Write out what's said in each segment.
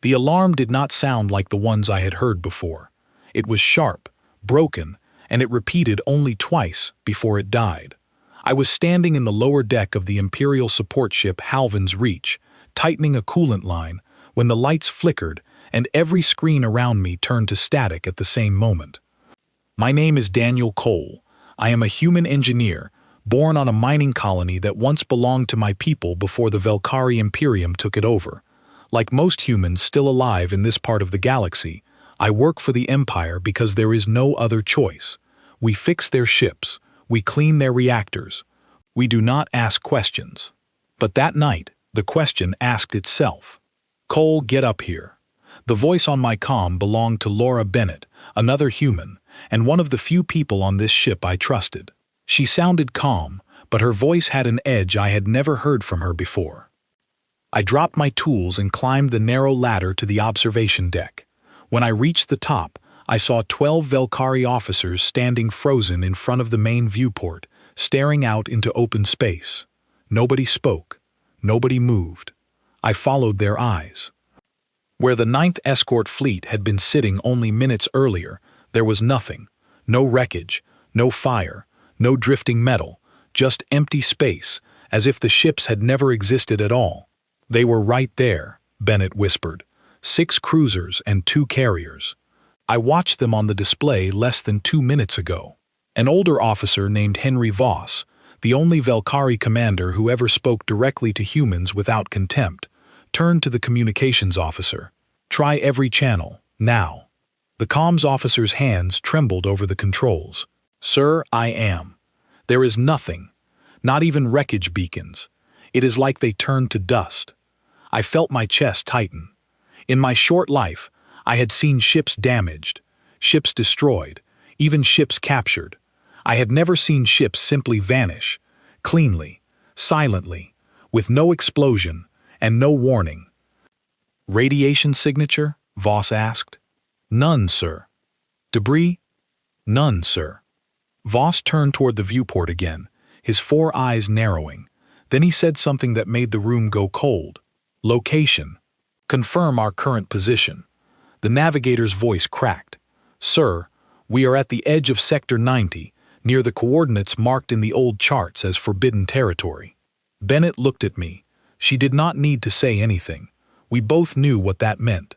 The alarm did not sound like the ones I had heard before. It was sharp, broken, and it repeated only twice before it died. I was standing in the lower deck of the Imperial support ship Halvin's Reach, tightening a coolant line, when the lights flickered and every screen around me turned to static at the same moment. My name is Daniel Cole. I am a human engineer, born on a mining colony that once belonged to my people before the Velkari Imperium took it over. Like most humans still alive in this part of the galaxy, I work for the Empire because there is no other choice. We fix their ships. We clean their reactors. We do not ask questions. But that night, the question asked itself. Cole, get up here. The voice on my comm belonged to Laura Bennett, another human, and one of the few people on this ship I trusted. She sounded calm, but her voice had an edge I had never heard from her before. I dropped my tools and climbed the narrow ladder to the observation deck. When I reached the top, I saw 12 Velkari officers standing frozen in front of the main viewport, staring out into open space. Nobody spoke. Nobody moved. I followed their eyes. Where the 9th Escort Fleet had been sitting only minutes earlier, there was nothing. No wreckage, no fire, no drifting metal, just empty space, as if the ships had never existed at all. They were right there, Bennett whispered. 6 cruisers and 2 carriers. I watched them on the display less than 2 minutes ago. An older officer named Henry Voss, the only Velkari commander who ever spoke directly to humans without contempt, turned to the communications officer. Try every channel, now. The comms officer's hands trembled over the controls. Sir, I am. There is nothing, not even wreckage beacons. It is like they turned to dust. I felt my chest tighten. In my short life, I had seen ships damaged, ships destroyed, even ships captured. I had never seen ships simply vanish, cleanly, silently, with no explosion and no warning. Radiation signature? Voss asked. None, sir. Debris? None, sir. Voss turned toward the viewport again, his 4 eyes narrowing. Then he said something that made the room go cold. Location. Confirm our current position. The navigator's voice cracked. Sir, we are at the edge of Sector 90, near the coordinates marked in the old charts as forbidden territory. Bennett looked at me. She did not need to say anything. We both knew what that meant.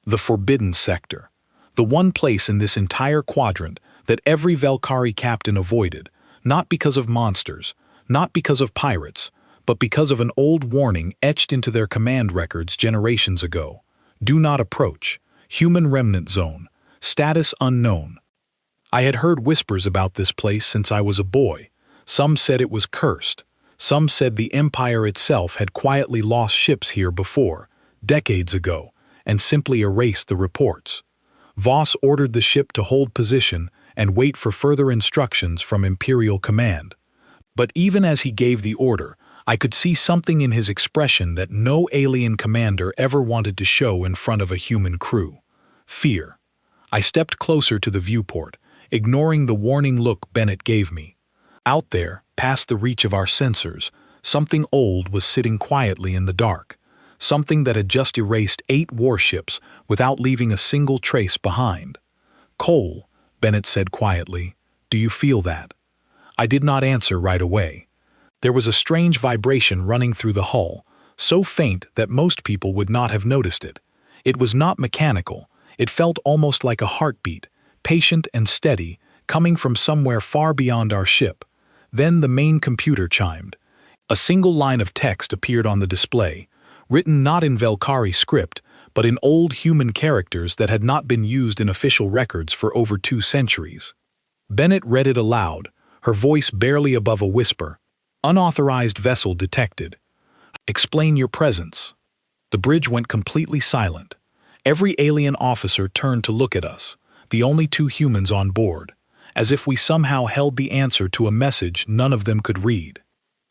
The forbidden sector. The one place in this entire quadrant that every Velkari captain avoided, not because of monsters, not because of pirates, but because of an old warning etched into their command records generations ago. Do not approach. Human remnant zone. Status unknown. I had heard whispers about this place since I was a boy. Some said it was cursed. Some said the Empire itself had quietly lost ships here before, decades ago, and simply erased the reports. Voss ordered the ship to hold position and wait for further instructions from Imperial command. But even as he gave the order, I could see something in his expression that no alien commander ever wanted to show in front of a human crew. Fear. I stepped closer to the viewport, ignoring the warning look Bennett gave me. Out there, past the reach of our sensors, something old was sitting quietly in the dark. Something that had just erased 8 warships without leaving a single trace behind. Cole, Bennett said quietly, do you feel that? I did not answer right away. There was a strange vibration running through the hull, so faint that most people would not have noticed it. It was not mechanical. It felt almost like a heartbeat, patient and steady, coming from somewhere far beyond our ship. Then the main computer chimed. A single line of text appeared on the display, written not in Velkari script, but in old human characters that had not been used in official records for over 2 centuries. Bennett read it aloud, her voice barely above a whisper. Unauthorized vessel detected. Explain your presence. The bridge went completely silent. Every alien officer turned to look at us, the only 2 humans on board, as if we somehow held the answer to a message none of them could read.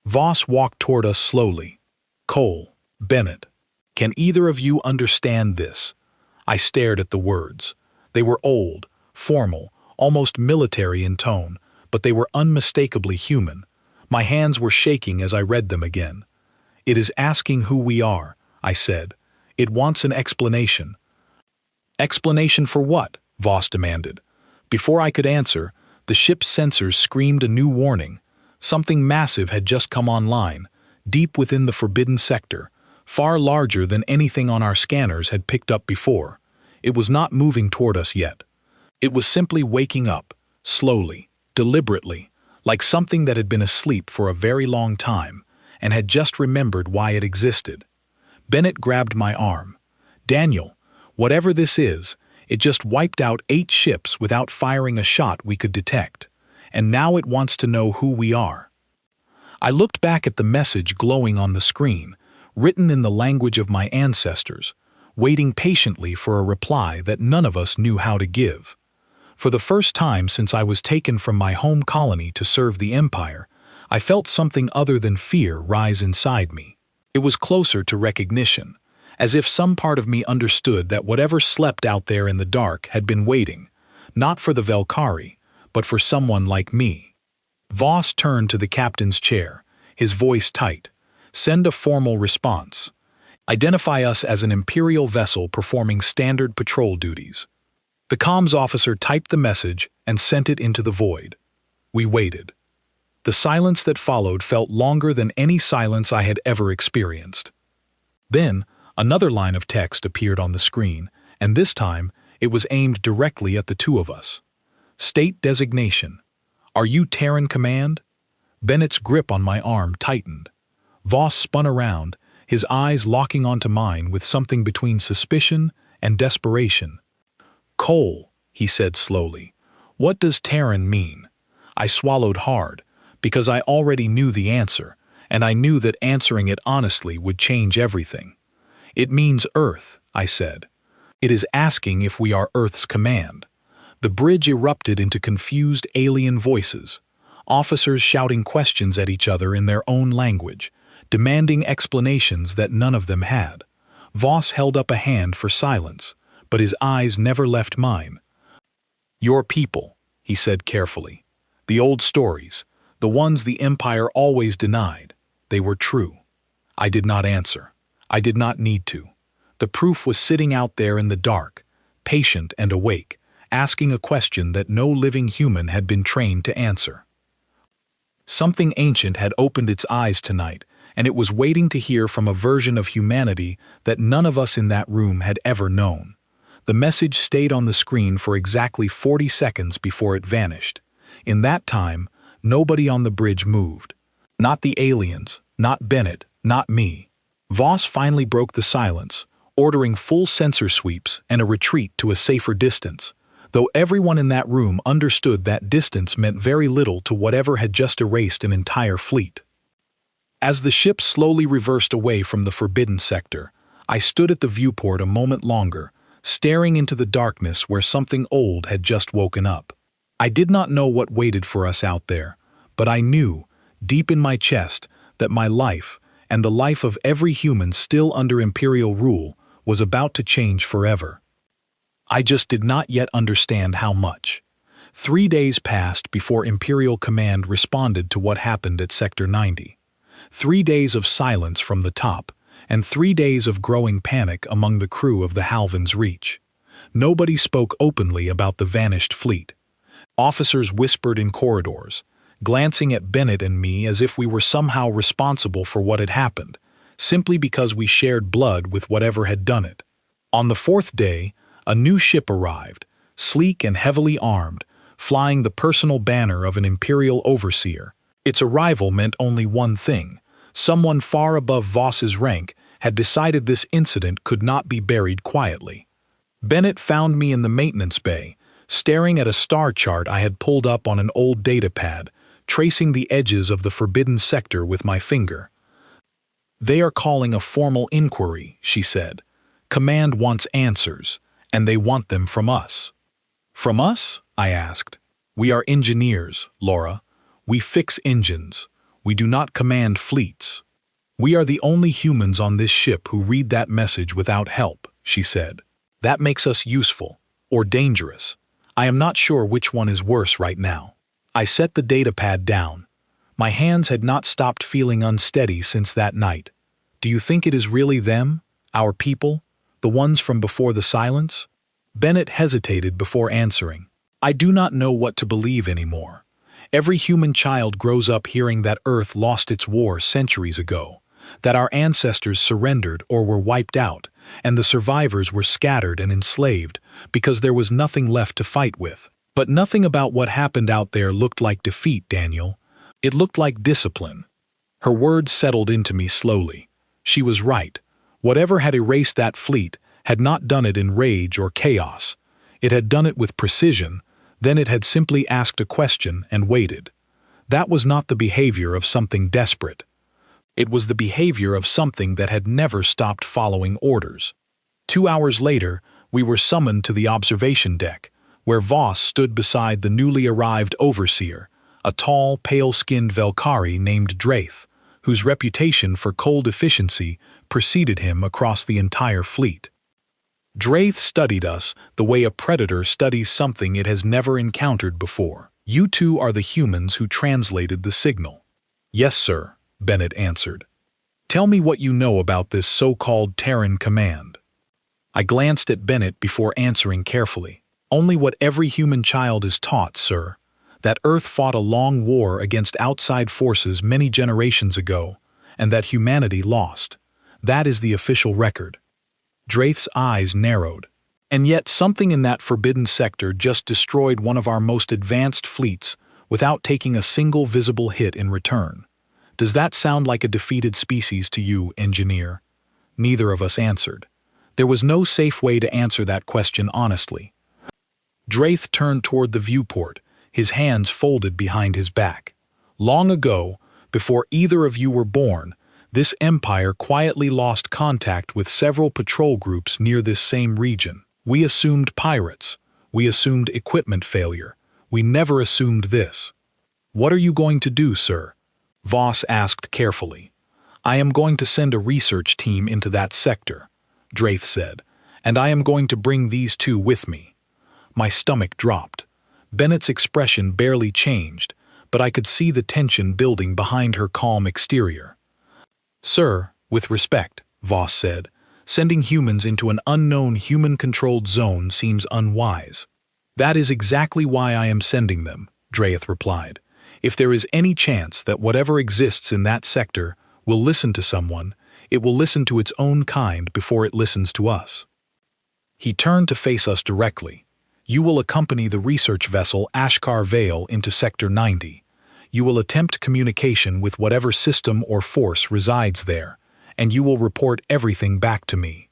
Voss walked toward us slowly. Cole, Bennett, can either of you understand this? I stared at the words. They were old, formal, almost military in tone, but they were unmistakably human. My hands were shaking as I read them again. It is asking who we are, I said. It wants an explanation." "Explanation for what?" Voss demanded. Before I could answer, the ship's sensors screamed a new warning. Something massive had just come online, deep within the forbidden sector, far larger than anything on our scanners had picked up before. It was not moving toward us yet. It was simply waking up, slowly, deliberately, like something that had been asleep for a very long time and had just remembered why it existed. Bennett grabbed my arm. "Daniel, whatever this is, it just wiped out 8 ships without firing a shot we could detect, and now it wants to know who we are." I looked back at the message glowing on the screen, written in the language of my ancestors, waiting patiently for a reply that none of us knew how to give. For the first time since I was taken from my home colony to serve the Empire, I felt something other than fear rise inside me. It was closer to recognition, as if some part of me understood that whatever slept out there in the dark had been waiting, not for the Velkari, but for someone like me. Voss turned to the captain's chair, his voice tight. "Send a formal response. Identify us as an Imperial vessel performing standard patrol duties." The comms officer typed the message and sent it into the void. We waited. The silence that followed felt longer than any silence I had ever experienced. Then, another line of text appeared on the screen, and this time, it was aimed directly at the two of us. "State designation. Are you Terran Command?" Bennett's grip on my arm tightened. Voss spun around, his eyes locking onto mine with something between suspicion and desperation. "Cole," he said slowly, "what does Terran mean?" I swallowed hard, because I already knew the answer, and I knew that answering it honestly would change everything. "It means Earth," I said. "It is asking if we are Earth's command." The bridge erupted into confused alien voices, officers shouting questions at each other in their own language, demanding explanations that none of them had. Voss held up a hand for silence, but his eyes never left mine. "Your people," he said carefully. "The old stories, the ones the Empire always denied, they were true." I did not answer. I did not need to. The proof was sitting out there in the dark, patient and awake, asking a question that no living human had been trained to answer. Something ancient had opened its eyes tonight, and it was waiting to hear from a version of humanity that none of us in that room had ever known. The message stayed on the screen for exactly 40 seconds before it vanished. In that time, nobody on the bridge moved. Not the aliens, not Bennett, not me. Voss finally broke the silence, ordering full sensor sweeps and a retreat to a safer distance, though everyone in that room understood that distance meant very little to whatever had just erased an entire fleet. As the ship slowly reversed away from the forbidden sector, I stood at the viewport a moment longer, staring into the darkness where something old had just woken up. I did not know what waited for us out there, but I knew, deep in my chest, that my life, and the life of every human still under Imperial rule, was about to change forever. I just did not yet understand how much. 3 days passed before Imperial Command responded to what happened at Sector 90. 3 days of silence from the top, and 3 days of growing panic among the crew of the Halvan's Reach. Nobody spoke openly about the vanished fleet. Officers whispered in corridors, glancing at Bennett and me as if we were somehow responsible for what had happened, simply because we shared blood with whatever had done it. On the 4th day, a new ship arrived, sleek and heavily armed, flying the personal banner of an Imperial overseer. Its arrival meant only one thing. Someone far above Voss's rank had decided this incident could not be buried quietly. Bennett found me in the maintenance bay, staring at a star chart I had pulled up on an old data pad, tracing the edges of the forbidden sector with my finger. "They are calling a formal inquiry," she said. "Command wants answers, and they want them from us." "From us?" I asked. "We are engineers, Laura. We fix engines. We do not command fleets." "We are the only humans on this ship who read that message without help," she said. "That makes us useful, or dangerous. I am not sure which one is worse right now." I set the data pad down. My hands had not stopped feeling unsteady since that night. "Do you think it is really them, our people?" The ones from before the silence? Bennett hesitated before answering. I do not know what to believe anymore. Every human child grows up hearing that Earth lost its war centuries ago, that our ancestors surrendered or were wiped out, and the survivors were scattered and enslaved because there was nothing left to fight with. But nothing about what happened out there looked like defeat, Daniel. It looked like discipline. Her words settled into me slowly. She was right. Whatever had erased that fleet had not done it in rage or chaos. It had done it with precision. Then it had simply asked a question and waited. That was not the behavior of something desperate. It was the behavior of something that had never stopped following orders. 2 hours later, we were summoned to the observation deck, where Voss stood beside the newly arrived overseer, a tall, pale-skinned Velkari named Draith, whose reputation for cold efficiency preceded him across the entire fleet. Draith studied us the way a predator studies something it has never encountered before. You two are the humans who translated the signal. Yes, sir, Bennett answered. Tell me what you know about this so-called Terran command. I glanced at Bennett before answering carefully. Only what every human child is taught, sir. That Earth fought a long war against outside forces many generations ago, and that humanity lost. That is the official record. Draith's eyes narrowed. And yet something in that forbidden sector just destroyed one of our most advanced fleets without taking a single visible hit in return. Does that sound like a defeated species to you, engineer? Neither of us answered. There was no safe way to answer that question honestly. Draith turned toward the viewport, his hands folded behind his back. Long ago, before either of you were born, this empire quietly lost contact with several patrol groups near this same region. We assumed pirates. We assumed equipment failure. We never assumed this. What are you going to do, sir? Voss asked carefully. I am going to send a research team into that sector, Draith said, and I am going to bring these two with me. My stomach dropped. Bennett's expression barely changed, but I could see the tension building behind her calm exterior. Sir, with respect, Voss said, sending humans into an unknown human-controlled zone seems unwise. That is exactly why I am sending them, Draith replied. If there is any chance that whatever exists in that sector will listen to someone, it will listen to its own kind before it listens to us. He turned to face us directly. You will accompany the research vessel Ashkar Vale into Sector 90. You will attempt communication with whatever system or force resides there, and you will report everything back to me.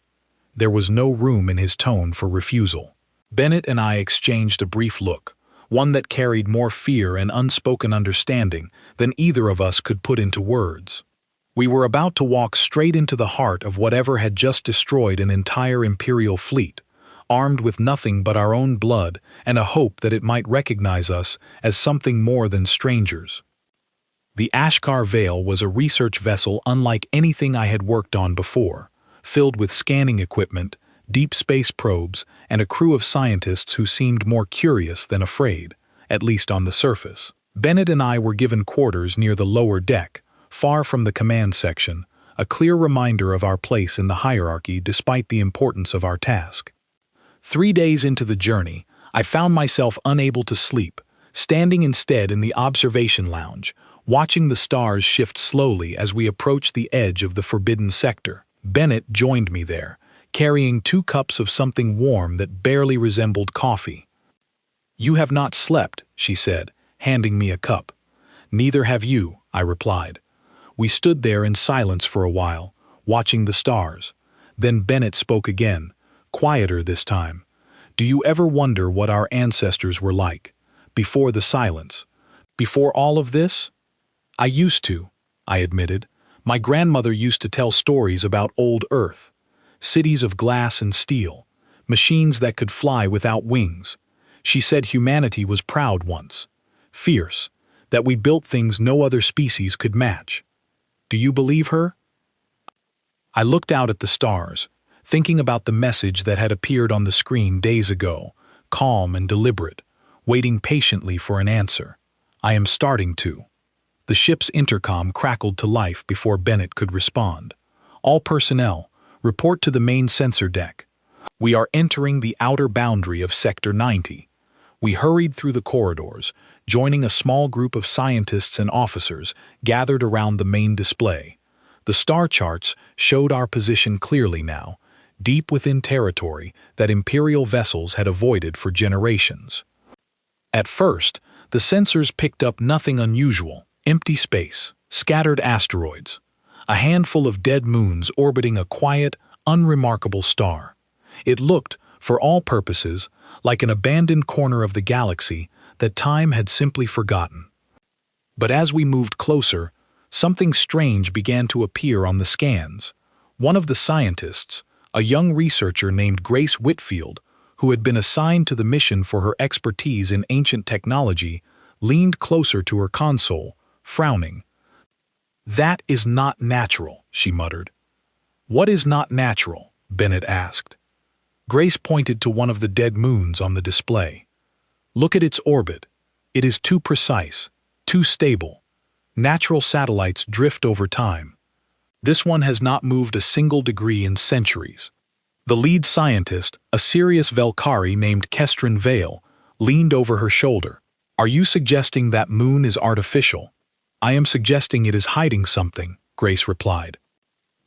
There was no room in his tone for refusal. Bennett and I exchanged a brief look, one that carried more fear and unspoken understanding than either of us could put into words. We were about to walk straight into the heart of whatever had just destroyed an entire Imperial fleet, armed with nothing but our own blood and a hope that it might recognize us as something more than strangers. The Ashkar Vale was a research vessel unlike anything I had worked on before, filled with scanning equipment, deep space probes, and a crew of scientists who seemed more curious than afraid, at least on the surface. Bennett and I were given quarters near the lower deck, far from the command section, a clear reminder of our place in the hierarchy despite the importance of our task. 3 days into the journey, I found myself unable to sleep, standing instead in the observation lounge, watching the stars shift slowly as we approached the edge of the forbidden sector. Bennett joined me there, carrying 2 cups of something warm that barely resembled coffee. You have not slept, she said, handing me a cup. Neither have you, I replied. We stood there in silence for a while, watching the stars. Then Bennett spoke again, quieter this time. Do you ever wonder what our ancestors were like, before the silence, before all of this? I used to, I admitted. My grandmother used to tell stories about old Earth, cities of glass and steel, machines that could fly without wings. She said humanity was proud once, fierce, that we built things no other species could match. Do you believe her? I looked out at the stars, thinking about the message that had appeared on the screen days ago, calm and deliberate, waiting patiently for an answer. I am starting to. The ship's intercom crackled to life before Bennett could respond. All personnel, Report to the main sensor deck. We are entering the outer boundary of Sector 90. We hurried through the corridors, joining a small group of scientists and officers gathered around the main display. The star charts showed our position clearly now, deep within territory that Imperial vessels had avoided for generations. At first, the sensors picked up nothing unusual: empty space, scattered asteroids, a handful of dead moons orbiting a quiet, unremarkable star. It looked, for all purposes, like an abandoned corner of the galaxy that time had simply forgotten. But as we moved closer, something strange began to appear on the scans. One of the scientists, a young researcher named Grace Whitfield, who had been assigned to the mission for her expertise in ancient technology, leaned closer to her console, frowning. "That is not natural," she muttered. "What is not natural?" Bennett asked. Grace pointed to one of the dead moons on the display. "Look at its orbit. It is too precise, too stable. Natural satellites drift over time. This one has not moved a single degree in centuries." The lead scientist, a Sirius Velkari named Kestrin Vale, leaned over her shoulder. "Are you suggesting that moon is artificial?" "I am suggesting it is hiding something," Grace replied.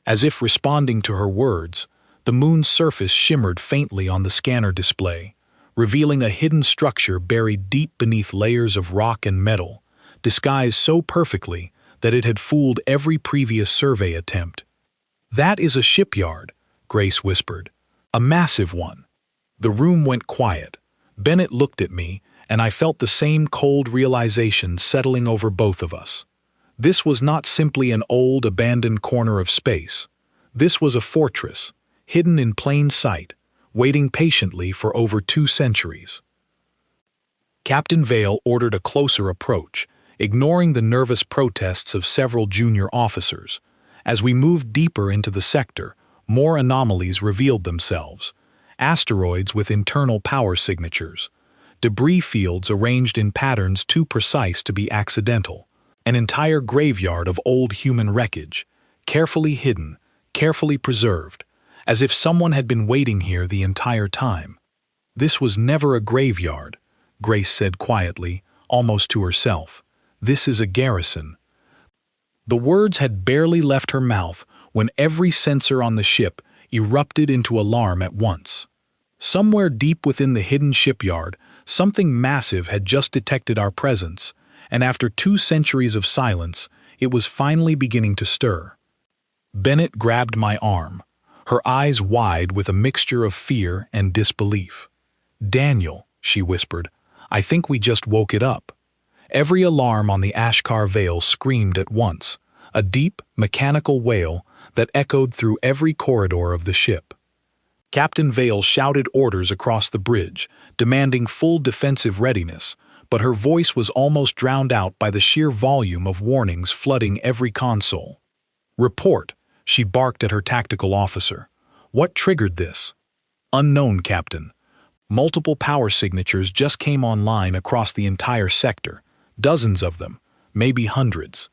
As if responding to her words, the moon's surface shimmered faintly on the scanner display, revealing a hidden structure buried deep beneath layers of rock and metal, disguised so perfectly that it had fooled every previous survey attempt. "That is a shipyard," Grace whispered. "A massive one." The room went quiet. Bennett looked at me, and I felt the same cold realization settling over both of us. This was not simply an old, abandoned corner of space. This was a fortress, hidden in plain sight, waiting patiently for over 2 centuries. Captain Vale ordered a closer approach, ignoring the nervous protests of several junior officers. As we moved deeper into the sector, more anomalies revealed themselves: asteroids with internal power signatures, debris fields arranged in patterns too precise to be accidental, an entire graveyard of old human wreckage, carefully hidden, carefully preserved, as if someone had been waiting here the entire time. "This was never a graveyard," Grace said quietly, almost to herself. "This is a garrison." The words had barely left her mouth when every sensor on the ship erupted into alarm at once. Somewhere deep within the hidden shipyard, something massive had just detected our presence, and after 2 centuries of silence, it was finally beginning to stir. Bennett grabbed my arm, her eyes wide with a mixture of fear and disbelief. "Daniel," she whispered, "I think we just woke it up." Every alarm on the Ashkar Vale screamed at once, a deep, mechanical wail that echoed through every corridor of the ship. Captain Vale shouted orders across the bridge, demanding full defensive readiness, but her voice was almost drowned out by the sheer volume of warnings flooding every console. "Report," she barked at her tactical officer. "What triggered this?" "Unknown, Captain. Multiple power signatures just came online across the entire sector. Dozens of them, maybe hundreds."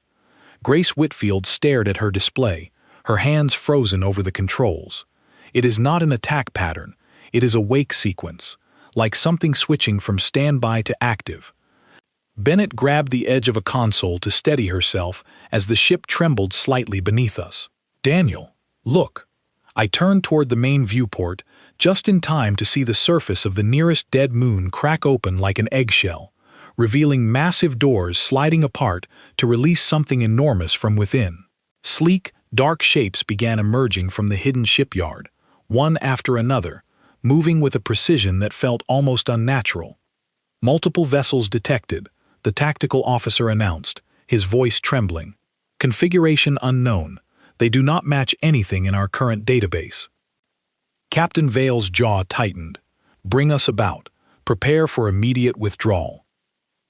Grace Whitfield stared at her display, her hands frozen over the controls. "It is not an attack pattern, it is a wake sequence, like something switching from standby to active." Bennett grabbed the edge of a console to steady herself as the ship trembled slightly beneath us. "Daniel, look." I turned toward the main viewport, just in time to see the surface of the nearest dead moon crack open like an eggshell, revealing massive doors sliding apart to release something enormous from within. Sleek, dark shapes began emerging from the hidden shipyard, one after another, moving with a precision that felt almost unnatural. "Multiple vessels detected," the tactical officer announced, his voice trembling. "Configuration unknown. They do not match anything in our current database." Captain Vale's jaw tightened. "Bring us about. Prepare for immediate withdrawal."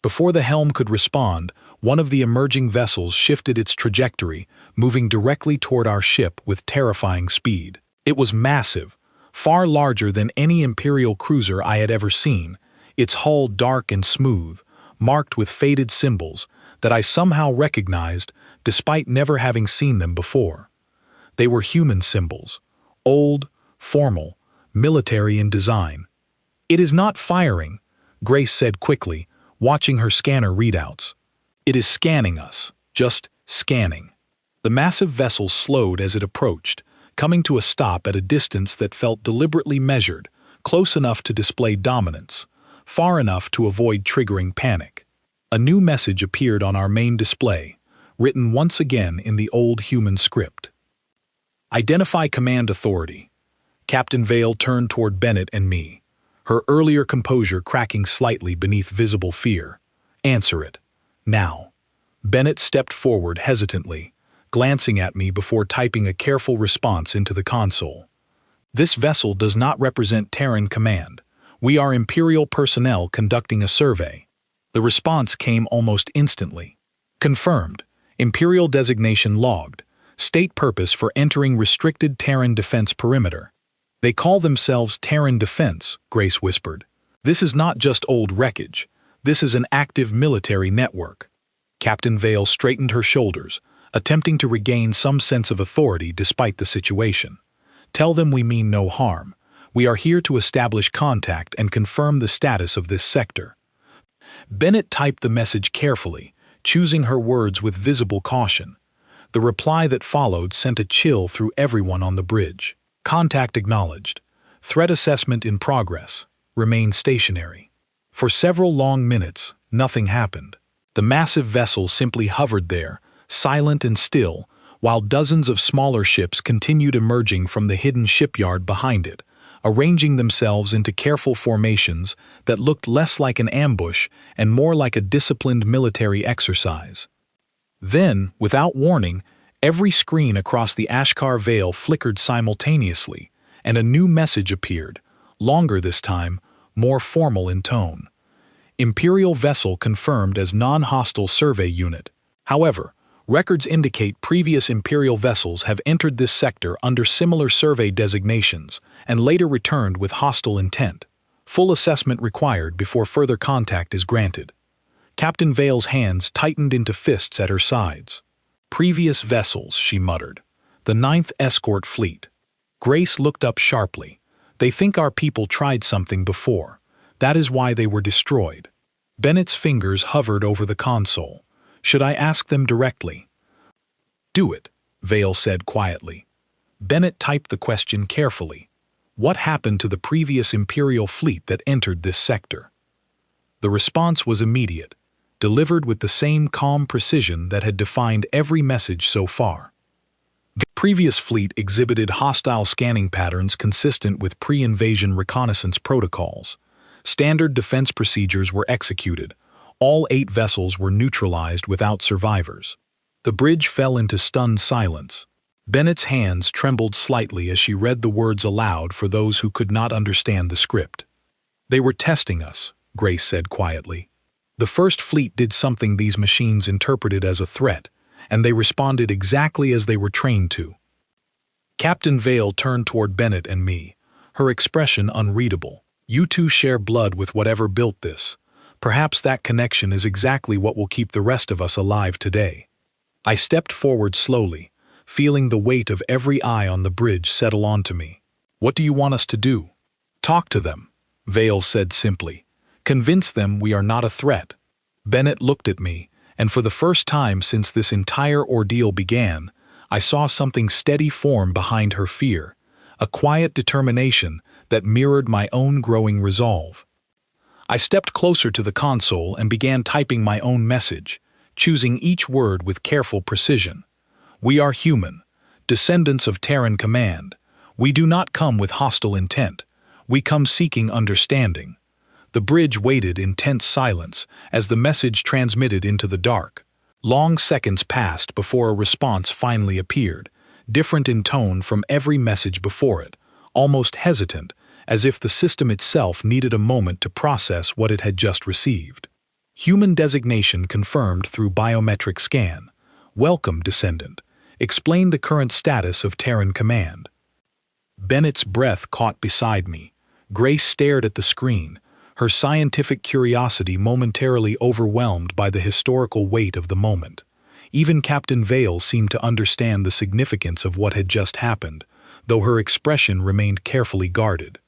Before the helm could respond, one of the emerging vessels shifted its trajectory, moving directly toward our ship with terrifying speed. It was massive, far larger than any Imperial cruiser I had ever seen, its hull dark and smooth, marked with faded symbols that I somehow recognized despite never having seen them before. They were human symbols, Old, formal, military in design. "It is not firing," Grace said quickly, watching her scanner readouts. "It is scanning us, just scanning." The massive vessel slowed as it approached, coming to a stop at a distance that felt deliberately measured, close enough to display dominance, far enough to avoid triggering panic. A new message appeared on our main display, written once again in the old human script. "Identify command authority." Captain Vale turned toward Bennett and me, her earlier composure cracking slightly beneath visible fear. "Answer it. Now." Bennett stepped forward hesitantly, glancing at me before typing a careful response into the console. "This vessel does not represent Terran command. We are Imperial personnel conducting a survey." The response came almost instantly. "Confirmed. Imperial designation logged. State purpose for entering restricted Terran defense perimeter." "They call themselves Terran Defense," Grace whispered. "This is not just old wreckage. This is an active military network." Captain Vale straightened her shoulders, attempting to regain some sense of authority despite the situation. "Tell them we mean no harm. We are here to establish contact and confirm the status of this sector." Bennett typed the message carefully, choosing her words with visible caution. The reply that followed sent a chill through everyone on the bridge. "Contact acknowledged. Threat assessment in progress. Remain stationary." For several long minutes, nothing happened. The massive vessel simply hovered there, silent and still, while dozens of smaller ships continued emerging from the hidden shipyard behind it, arranging themselves into careful formations that looked less like an ambush and more like a disciplined military exercise. Then, without warning, every screen across the Ashkar Vale flickered simultaneously, and a new message appeared, longer this time, more formal in tone. "Imperial vessel confirmed as non-hostile survey unit. However, records indicate previous Imperial vessels have entered this sector under similar survey designations and later returned with hostile intent. Full assessment required before further contact is granted." Captain Vale's hands tightened into fists at her sides. "Previous vessels," she muttered. "The 9th Escort Fleet." Grace looked up sharply. "They think our people tried something before. That is why they were destroyed." Bennett's fingers hovered over the console. "Should I ask them directly?" "Do it," Vale said quietly. Bennett typed the question carefully. "What happened to the previous Imperial fleet that entered this sector?" The response was immediate, delivered with the same calm precision that had defined every message so far. The previous fleet exhibited hostile scanning patterns consistent with pre-invasion reconnaissance protocols. Standard defense procedures were executed. All 8 vessels were neutralized without survivors. The bridge fell into stunned silence. Bennett's hands trembled slightly as she read the words aloud for those who could not understand the script. "They were testing us," Grace said quietly. "The first fleet did something these machines interpreted as a threat, and they responded exactly as they were trained to." Captain Vale turned toward Bennett and me, her expression unreadable. "You two share blood with whatever built this. Perhaps that connection is exactly what will keep the rest of us alive today." I stepped forward slowly, feeling the weight of every eye on the bridge settle onto me. "What do you want us to do?" "Talk to them," Vale said simply. "Convince them we are not a threat." Bennett looked at me, and for the first time since this entire ordeal began, I saw something steady form behind her fear, a quiet determination that mirrored my own growing resolve. I stepped closer to the console and began typing my own message, choosing each word with careful precision. "We are human, descendants of Terran command. We do not come with hostile intent. We come seeking understanding." The bridge waited in tense silence as the message transmitted into the dark. Long seconds passed before a response finally appeared, different in tone from every message before it, almost hesitant, as if the system itself needed a moment to process what it had just received. "Human designation confirmed through biometric scan. Welcome, descendant. Explain the current status of Terran command." Bennett's breath caught beside me. Grace stared at the screen, her scientific curiosity momentarily overwhelmed by the historical weight of the moment. Even Captain Vale seemed to understand the significance of what had just happened, though her expression remained carefully guarded.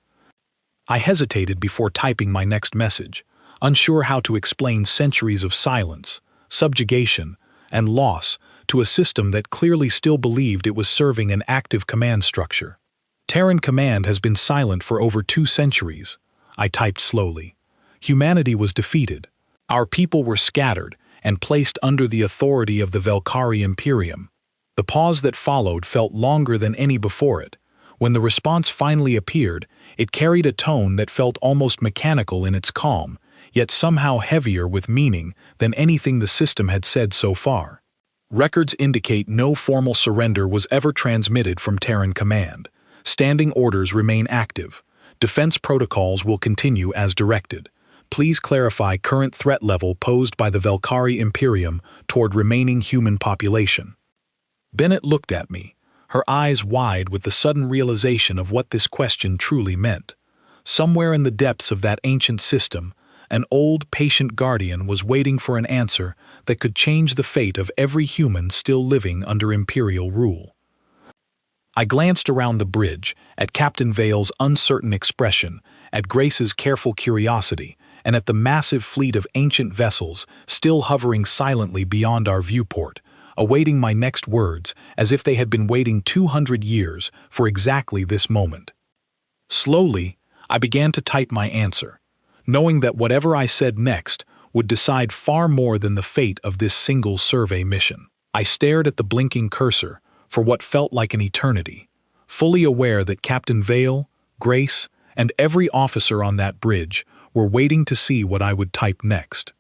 I hesitated before typing my next message, unsure how to explain centuries of silence, subjugation, and loss to a system that clearly still believed it was serving an active command structure. Terran command has been silent for over 2 centuries, I typed slowly. Humanity was defeated. Our people were scattered and placed under the authority of the Velkari Imperium. The pause that followed felt longer than any before it. When the response finally appeared, it carried a tone that felt almost mechanical in its calm, yet somehow heavier with meaning than anything the system had said so far. Records indicate no formal surrender was ever transmitted from Terran command. Standing orders remain active. Defense protocols will continue as directed. Please clarify current threat level posed by the Velkari Imperium toward remaining human population. Bennett looked at me, her eyes wide with the sudden realization of what this question truly meant. Somewhere in the depths of that ancient system, an old, patient guardian was waiting for an answer that could change the fate of every human still living under Imperial rule. I glanced around the bridge, at Captain Vale's uncertain expression, at Grace's careful curiosity, and at the massive fleet of ancient vessels still hovering silently beyond our viewport, awaiting my next words as if they had been waiting 200 years for exactly this moment. Slowly, I began to type my answer, knowing that whatever I said next would decide far more than the fate of this single survey mission. I stared at the blinking cursor for what felt like an eternity, fully aware that Captain Vale, Grace, and every officer on that bridge were waiting to see what I would type next.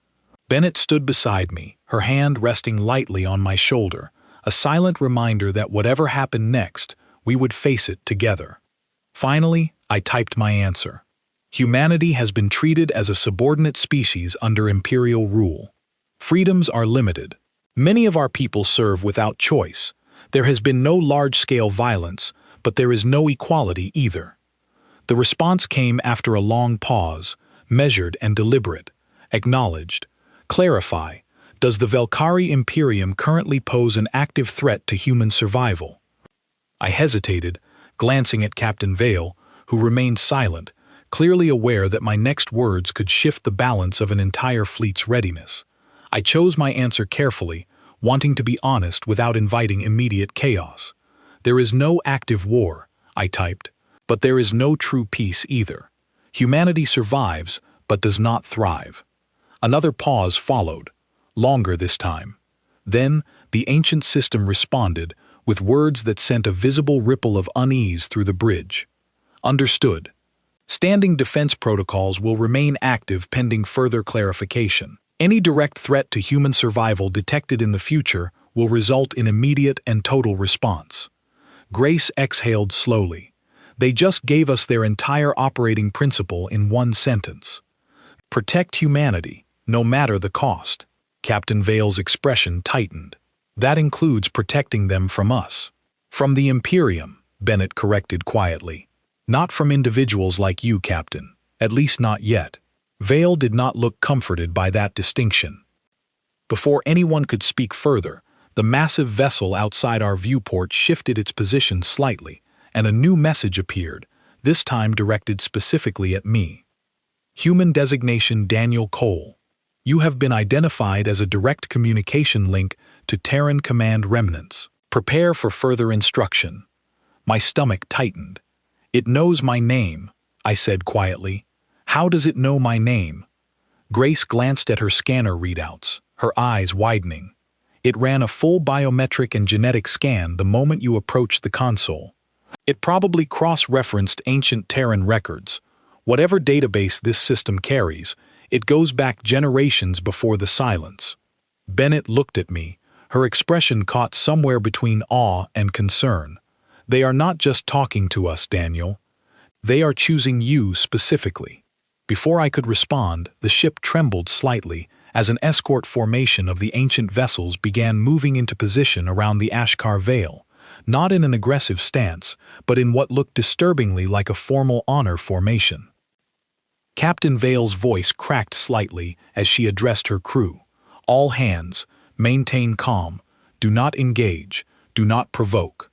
Bennett stood beside me, her hand resting lightly on my shoulder, a silent reminder that whatever happened next, we would face it together. Finally, I typed my answer. Humanity has been treated as a subordinate species under Imperial rule. Freedoms are limited. Many of our people serve without choice. There has been no large-scale violence, but there is no equality either. The response came after a long pause, measured and deliberate. Acknowledged. Clarify. Does the Velkari Imperium currently pose an active threat to human survival? I hesitated, glancing at Captain Vale, who remained silent, clearly aware that my next words could shift the balance of an entire fleet's readiness. I chose my answer carefully, wanting to be honest without inviting immediate chaos. There is no active war, I typed, but there is no true peace either. Humanity survives, but does not thrive. Another pause followed, longer this time. Then, the ancient system responded with words that sent a visible ripple of unease through the bridge. Understood. Standing defense protocols will remain active pending further clarification. Any direct threat to human survival detected in the future will result in immediate and total response. Grace exhaled slowly. They just gave us their entire operating principle in one sentence. Protect humanity, no matter the cost. Captain Vale's expression tightened. That includes protecting them from us. From the Imperium, Bennett corrected quietly. Not from individuals like you, Captain. At least not yet. Vale did not look comforted by that distinction. Before anyone could speak further, the massive vessel outside our viewport shifted its position slightly, and a new message appeared, this time directed specifically at me. Human designation Daniel Cole. You have been identified as a direct communication link to Terran Command remnants. Prepare for further instruction. My stomach tightened. It knows my name, I said quietly. How does it know my name? Grace glanced at her scanner readouts, her eyes widening. It ran a full biometric and genetic scan the moment you approached the console. It probably cross-referenced ancient Terran records. Whatever database this system carries, it goes back generations before the silence. Bennett looked at me, her expression caught somewhere between awe and concern. They are not just talking to us, Daniel. They are choosing you specifically. Before I could respond, the ship trembled slightly as an escort formation of the ancient vessels began moving into position around the Ashkar Vale, not in an aggressive stance, but in what looked disturbingly like a formal honor formation. Captain Vale's voice cracked slightly as she addressed her crew. All hands, maintain calm, do not engage, do not provoke.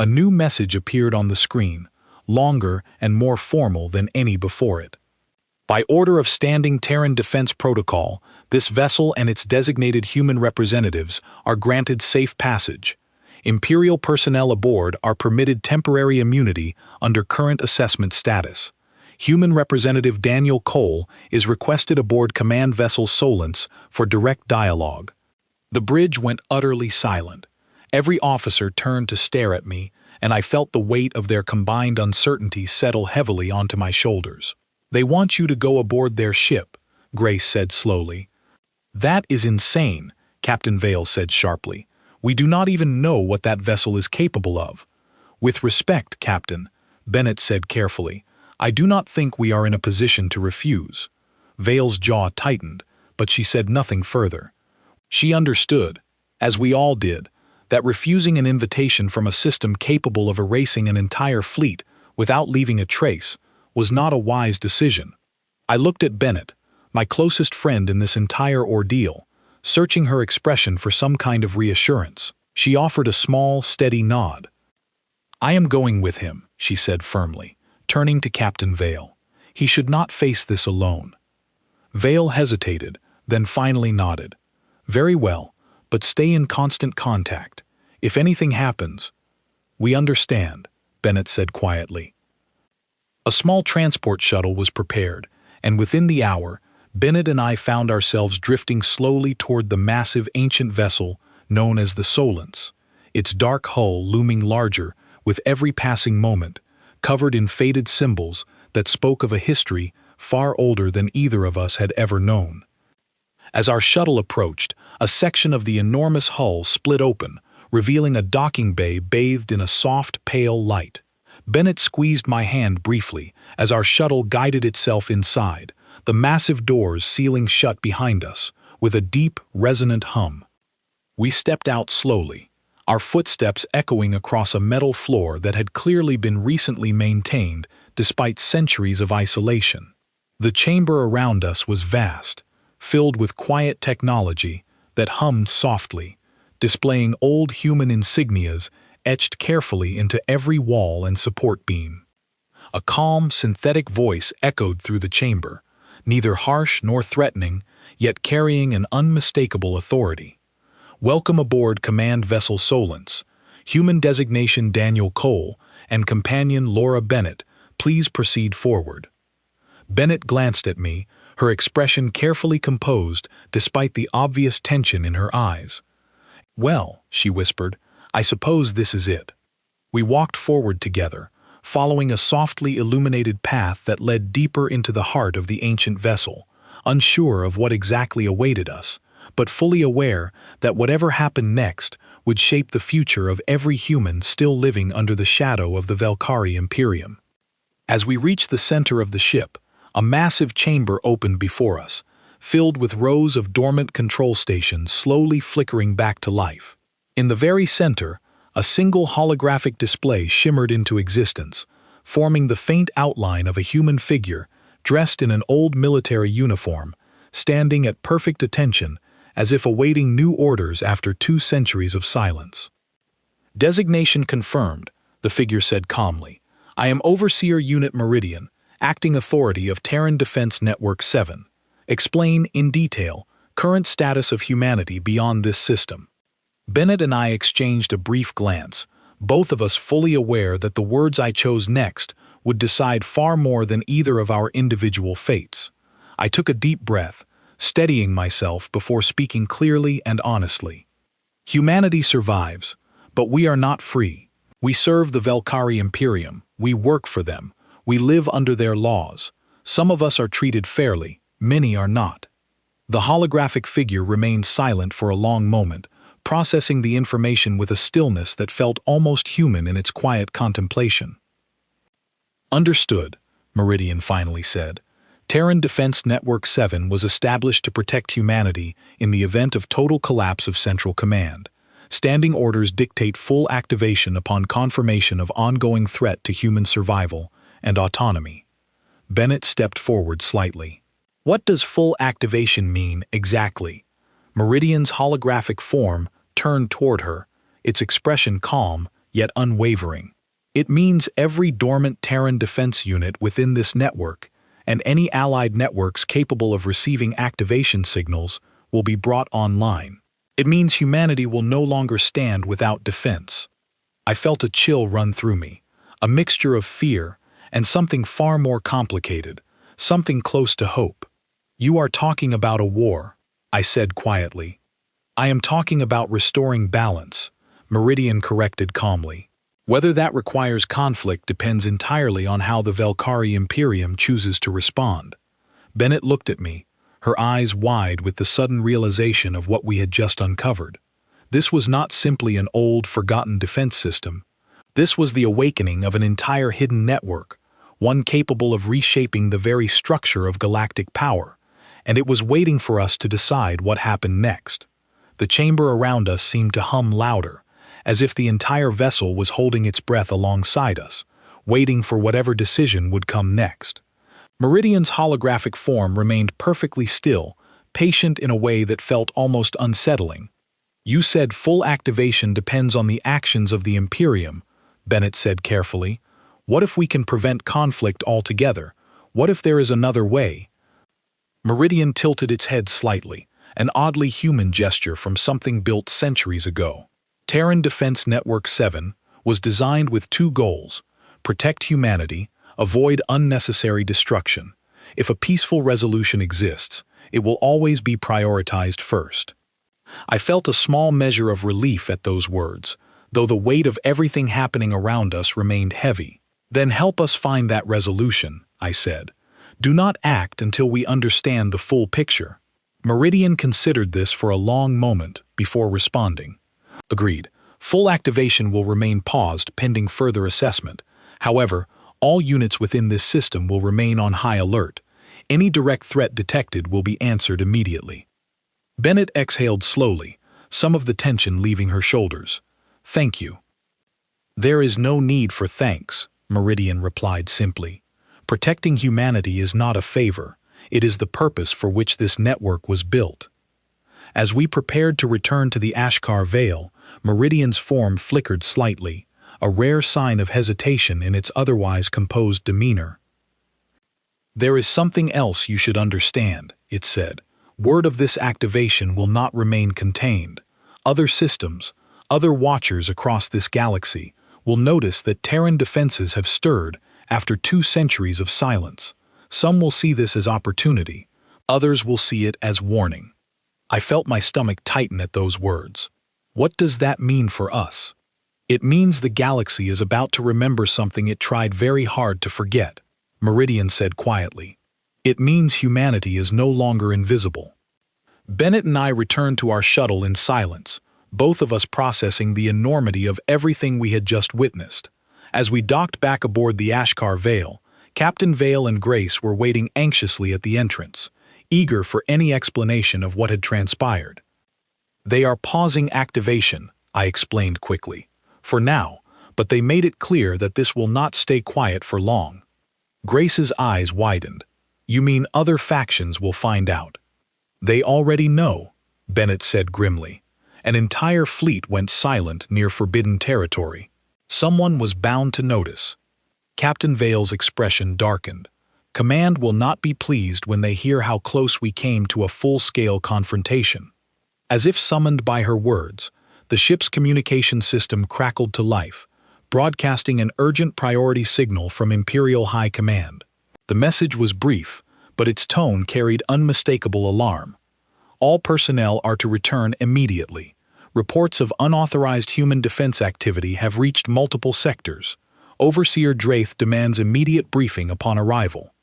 A new message appeared on the screen, longer and more formal than any before it. By order of Standing Terran Defense Protocol, this vessel and its designated human representatives are granted safe passage. Imperial personnel aboard are permitted temporary immunity under current assessment status. Human Representative Daniel Cole is requested aboard Command Vessel Solence for direct dialogue. The bridge went utterly silent. Every officer turned to stare at me, and I felt the weight of their combined uncertainty settle heavily onto my shoulders. "They want you to go aboard their ship," Grace said slowly. "That is insane," Captain Vale said sharply. "We do not even know what that vessel is capable of." "With respect, Captain," Bennett said carefully, "I do not think we are in a position to refuse." Vale's jaw tightened, but she said nothing further. She understood, as we all did, that refusing an invitation from a system capable of erasing an entire fleet without leaving a trace was not a wise decision. I looked at Bennett, my closest friend in this entire ordeal, searching her expression for some kind of reassurance. She offered a small, steady nod. "I am going with him," she said firmly, turning to Captain Vale. "He should not face this alone." Vale hesitated, then finally nodded. "Very well, but stay in constant contact. If anything happens—" "We understand," Bennett said quietly. A small transport shuttle was prepared, and within the hour, Bennett and I found ourselves drifting slowly toward the massive ancient vessel known as the Solence, its dark hull looming larger with every passing moment, covered in faded symbols that spoke of a history far older than either of us had ever known. As our shuttle approached, a section of the enormous hull split open, revealing a docking bay bathed in a soft, pale light. Bennett squeezed my hand briefly as our shuttle guided itself inside, the massive doors sealing shut behind us, with a deep, resonant hum. We stepped out slowly, our footsteps echoing across a metal floor that had clearly been recently maintained despite centuries of isolation. The chamber around us was vast, filled with quiet technology that hummed softly, displaying old human insignias etched carefully into every wall and support beam. A calm, synthetic voice echoed through the chamber, neither harsh nor threatening, yet carrying an unmistakable authority. "Welcome aboard Command Vessel Solence. Human designation Daniel Cole and companion Laura Bennett, please proceed forward." Bennett glanced at me, her expression carefully composed despite the obvious tension in her eyes. "Well," she whispered, "I suppose this is it." We walked forward together, following a softly illuminated path that led deeper into the heart of the ancient vessel, unsure of what exactly awaited us, but fully aware that whatever happened next would shape the future of every human still living under the shadow of the Valkyrie Imperium. As we reached the center of the ship, a massive chamber opened before us, filled with rows of dormant control stations slowly flickering back to life. In the very center, a single holographic display shimmered into existence, forming the faint outline of a human figure dressed in an old military uniform, standing at perfect attention as if awaiting new orders after 2 centuries of silence. "Designation confirmed," the figure said calmly. "I am Overseer Unit Meridian, acting authority of Terran Defense Network 7. Explain, in detail, current status of humanity beyond this system." Bennett and I exchanged a brief glance, both of us fully aware that the words I chose next would decide far more than either of our individual fates. I took a deep breath, steadying myself before speaking clearly and honestly. "Humanity survives, but we are not free. We serve the Valkyrie Imperium, we work for them, we live under their laws. Some of us are treated fairly, many are not." The holographic figure remained silent for a long moment, processing the information with a stillness that felt almost human in its quiet contemplation. "Understood," Meridian finally said. "Terran Defense Network 7 was established to protect humanity in the event of total collapse of Central Command. Standing orders dictate full activation upon confirmation of ongoing threat to human survival and autonomy." Bennett stepped forward slightly. "What does full activation mean exactly?" Meridian's holographic form turned toward her, its expression calm yet unwavering. It means every dormant Terran defense unit within this network, and any allied networks capable of receiving activation signals, will be brought online. It means humanity will no longer stand without defense. I felt a chill run through me, a mixture of fear and something far more complicated, something close to hope. "You are talking about a war," I said quietly. "I am talking about restoring balance," Meridian corrected calmly. "Whether that requires conflict depends entirely on how the Velkari Imperium chooses to respond." Bennett looked at me, her eyes wide with the sudden realization of what we had just uncovered. This was not simply an old, forgotten defense system. This was the awakening of an entire hidden network, one capable of reshaping the very structure of galactic power, and it was waiting for us to decide what happened next. The chamber around us seemed to hum louder, as if the entire vessel was holding its breath alongside us, waiting for whatever decision would come next. Meridian's holographic form remained perfectly still, patient in a way that felt almost unsettling. "You said full activation depends on the actions of the Imperium," Bennett said carefully. "What if we can prevent conflict altogether? What if there is another way?" Meridian tilted its head slightly, an oddly human gesture from something built centuries ago. Terran Defense Network 7 was designed with two goals: protect humanity, avoid unnecessary destruction. If a peaceful resolution exists, it will always be prioritized first. I felt a small measure of relief at those words, though the weight of everything happening around us remained heavy. "Then help us find that resolution," I said. "Do not act until we understand the full picture." Meridian considered this for a long moment before responding. "Agreed. Full activation will remain paused pending further assessment. However, all units within this system will remain on high alert. Any direct threat detected will be answered immediately." Bennett exhaled slowly, some of the tension leaving her shoulders. "Thank you." "There is no need for thanks," Meridian replied simply. "Protecting humanity is not a favor. It is the purpose for which this network was built." As we prepared to return to the Ashkar Vale, Meridian's form flickered slightly, a rare sign of hesitation in its otherwise composed demeanor. "There is something else you should understand," it said. "Word of this activation will not remain contained. Other systems, other watchers across this galaxy, will notice that Terran defenses have stirred after 2 centuries of silence. Some will see this as opportunity, others will see it as warning." I felt my stomach tighten at those words. What does that mean for us? "It means the galaxy is about to remember something it tried very hard to forget," Meridian said quietly. "It means humanity is no longer invisible." Bennett and I returned to our shuttle in silence, both of us processing the enormity of everything we had just witnessed. As we docked back aboard the Ashkar Vale, Captain Vale and Grace were waiting anxiously at the entrance, eager for any explanation of what had transpired. "They are pausing activation," I explained quickly. "For now, but they made it clear that this will not stay quiet for long." Grace's eyes widened. "You mean other factions will find out?" "They already know," Bennett said grimly. "An entire fleet went silent near forbidden territory. Someone was bound to notice." Captain Vale's expression darkened. "Command will not be pleased when they hear how close we came to a full-scale confrontation." As if summoned by her words, the ship's communication system crackled to life, broadcasting an urgent priority signal from Imperial High Command. The message was brief, but its tone carried unmistakable alarm. "All personnel are to return immediately. Reports of unauthorized human defense activity have reached multiple sectors. Overseer Draith demands immediate briefing upon arrival."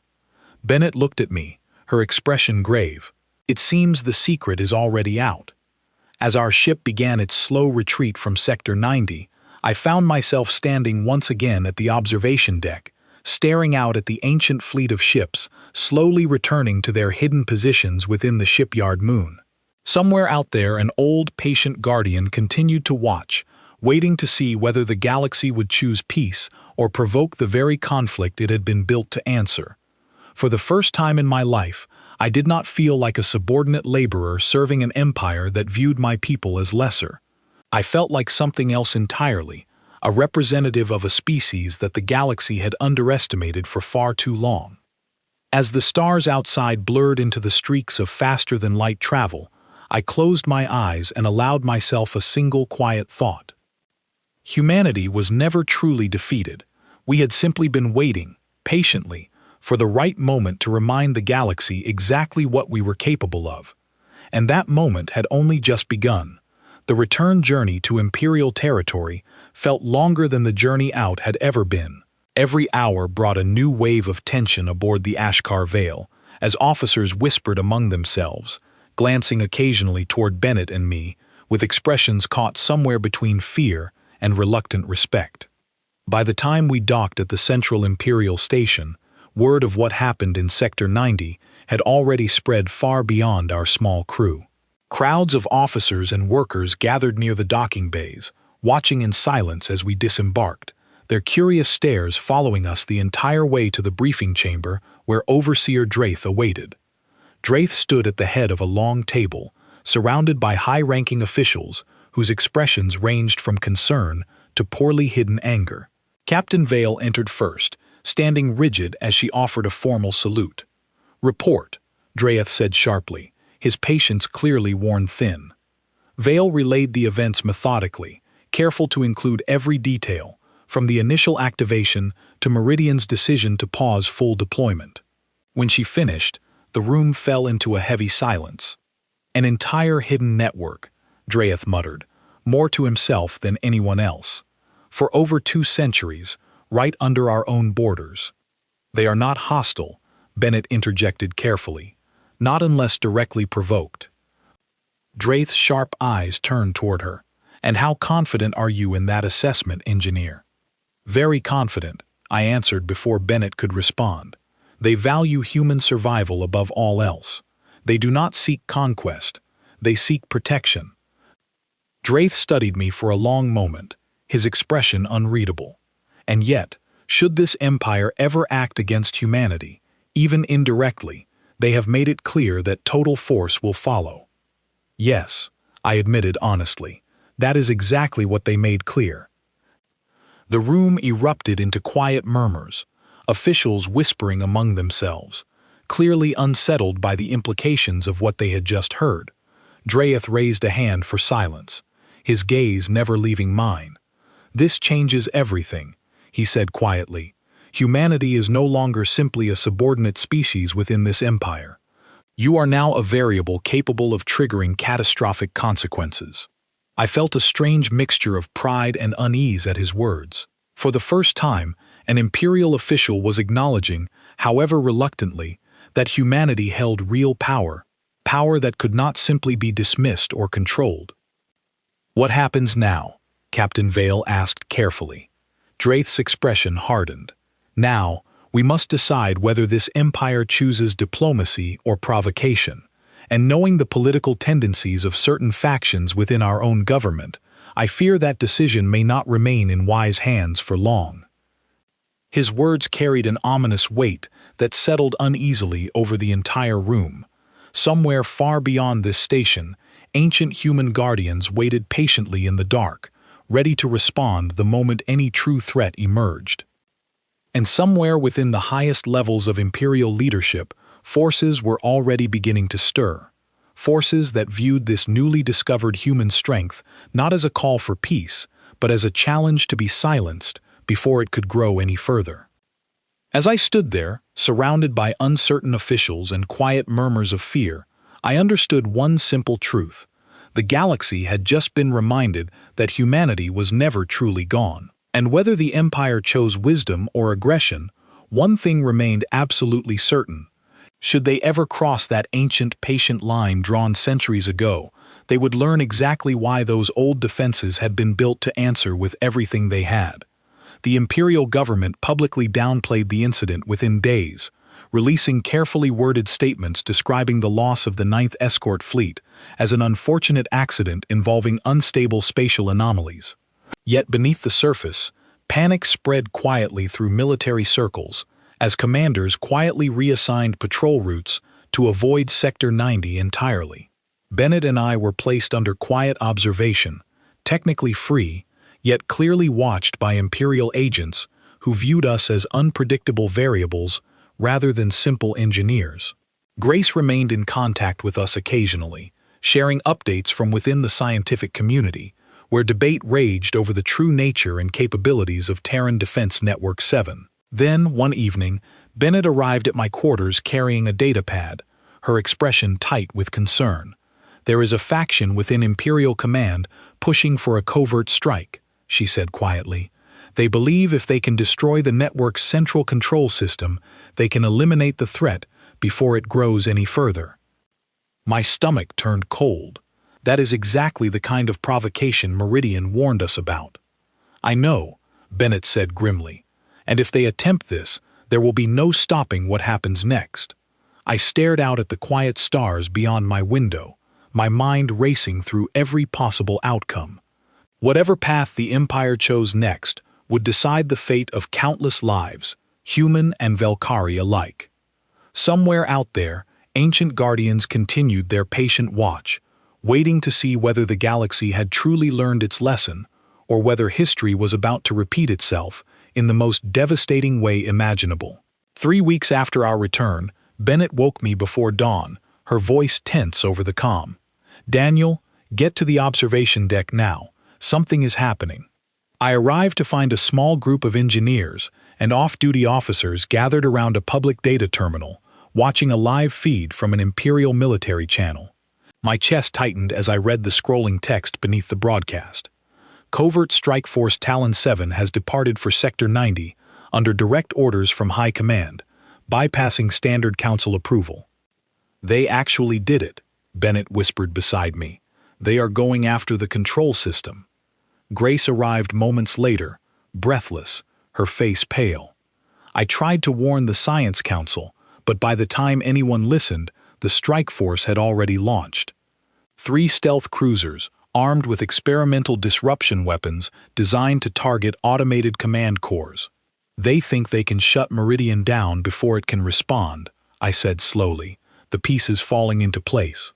Bennett looked at me, her expression grave. "It seems the secret is already out." As our ship began its slow retreat from Sector 90, I found myself standing once again at the observation deck, staring out at the ancient fleet of ships slowly returning to their hidden positions within the shipyard moon. Somewhere out there, an old, patient guardian continued to watch, waiting to see whether the galaxy would choose peace or provoke the very conflict it had been built to answer. For the first time in my life, I did not feel like a subordinate laborer serving an empire that viewed my people as lesser. I felt like something else entirely, a representative of a species that the galaxy had underestimated for far too long. As the stars outside blurred into the streaks of faster-than-light travel, I closed my eyes and allowed myself a single quiet thought. Humanity was never truly defeated. We had simply been waiting, patiently, for the right moment to remind the galaxy exactly what we were capable of. And that moment had only just begun. The return journey to Imperial territory felt longer than the journey out had ever been. Every hour brought a new wave of tension aboard the Ashkar Vale, as officers whispered among themselves, glancing occasionally toward Bennett and me, with expressions caught somewhere between fear and reluctant respect. By the time we docked at the Central Imperial Station, word of what happened in Sector 90 had already spread far beyond our small crew. Crowds of officers and workers gathered near the docking bays, watching in silence as we disembarked, their curious stares following us the entire way to the briefing chamber where Overseer Draith awaited. Draith stood at the head of a long table, surrounded by high-ranking officials whose expressions ranged from concern to poorly hidden anger. Captain Vale entered first, standing rigid as she offered a formal salute. "Report," Draith said sharply, his patience clearly worn thin. Vale relayed the events methodically, careful to include every detail, from the initial activation to Meridian's decision to pause full deployment. When she finished, the room fell into a heavy silence. "An entire hidden network," Draith muttered, more to himself than anyone else. "For over 2 centuries, right under our own borders." "They are not hostile," Bennett interjected carefully, "not unless directly provoked." Draith's sharp eyes turned toward her. "And how confident are you in that assessment, engineer?" "Very confident," I answered before Bennett could respond. "They value human survival above all else. They do not seek conquest. They seek protection." Draith studied me for a long moment, his expression unreadable. And yet, should this empire ever act against humanity, even indirectly, they have made it clear that total force will follow. "Yes," I admitted honestly, "that is exactly what they made clear." The room erupted into quiet murmurs, officials whispering among themselves, clearly unsettled by the implications of what they had just heard. Draith raised a hand for silence, his gaze never leaving mine. "This changes everything," he said quietly. "Humanity is no longer simply a subordinate species within this empire. You are now a variable capable of triggering catastrophic consequences." I felt a strange mixture of pride and unease at his words. For the first time, an Imperial official was acknowledging, however reluctantly, that humanity held real power, power that could not simply be dismissed or controlled. "What happens now?" Captain Vale asked carefully. Draith's expression hardened. "Now, we must decide whether this empire chooses diplomacy or provocation. And knowing the political tendencies of certain factions within our own government, I fear that decision may not remain in wise hands for long." His words carried an ominous weight that settled uneasily over the entire room. Somewhere far beyond this station, ancient human guardians waited patiently in the dark, ready to respond the moment any true threat emerged. And somewhere within the highest levels of Imperial leadership, forces were already beginning to stir. Forces that viewed this newly discovered human strength not as a call for peace, but as a challenge to be silenced before it could grow any further. As I stood there, surrounded by uncertain officials and quiet murmurs of fear, I understood one simple truth. The galaxy had just been reminded that humanity was never truly gone. And whether the Empire chose wisdom or aggression, one thing remained absolutely certain. Should they ever cross that ancient, patient line drawn centuries ago, they would learn exactly why those old defenses had been built to answer with everything they had. The Imperial government publicly downplayed the incident within days, releasing carefully worded statements describing the loss of the 9th Escort Fleet as an unfortunate accident involving unstable spatial anomalies. Yet beneath the surface, panic spread quietly through military circles, as commanders quietly reassigned patrol routes to avoid Sector 90 entirely. Bennett and I were placed under quiet observation, technically free, yet clearly watched by Imperial agents who viewed us as unpredictable variables rather than simple engineers. Grace remained in contact with us occasionally, sharing updates from within the scientific community, where debate raged over the true nature and capabilities of Terran Defense Network 7. Then, one evening, Bennett arrived at my quarters carrying a datapad, her expression tight with concern. "There is a faction within Imperial Command pushing for a covert strike," she said quietly. "They believe if they can destroy the network's central control system, they can eliminate the threat before it grows any further." My stomach turned cold. That is exactly the kind of provocation Meridian warned us about. "I know," Bennett said grimly, "and if they attempt this, there will be no stopping what happens next." I stared out at the quiet stars beyond my window, my mind racing through every possible outcome. Whatever path the Empire chose next would decide the fate of countless lives, human and Velkari alike. Somewhere out there, ancient guardians continued their patient watch, waiting to see whether the galaxy had truly learned its lesson, or whether history was about to repeat itself in the most devastating way imaginable. 3 weeks after our return, Bennett woke me before dawn, her voice tense over the comm. "Daniel, get to the observation deck now. Something is happening." I arrived to find a small group of engineers and off-duty officers gathered around a public data terminal, watching a live feed from an Imperial military channel. My chest tightened as I read the scrolling text beneath the broadcast. "Covert Strike Force Talon 7 has departed for Sector 90 under direct orders from High Command, bypassing Standard Council approval." "They actually did it," Bennett whispered beside me. "They are going after the control system." Grace arrived moments later, breathless, her face pale. I tried to warn the Science Council, but by the time anyone listened, the strike force had already launched. 3 stealth cruisers, armed with experimental disruption weapons designed to target automated command cores. "They think they can shut Meridian down before it can respond," I said slowly, the pieces falling into place.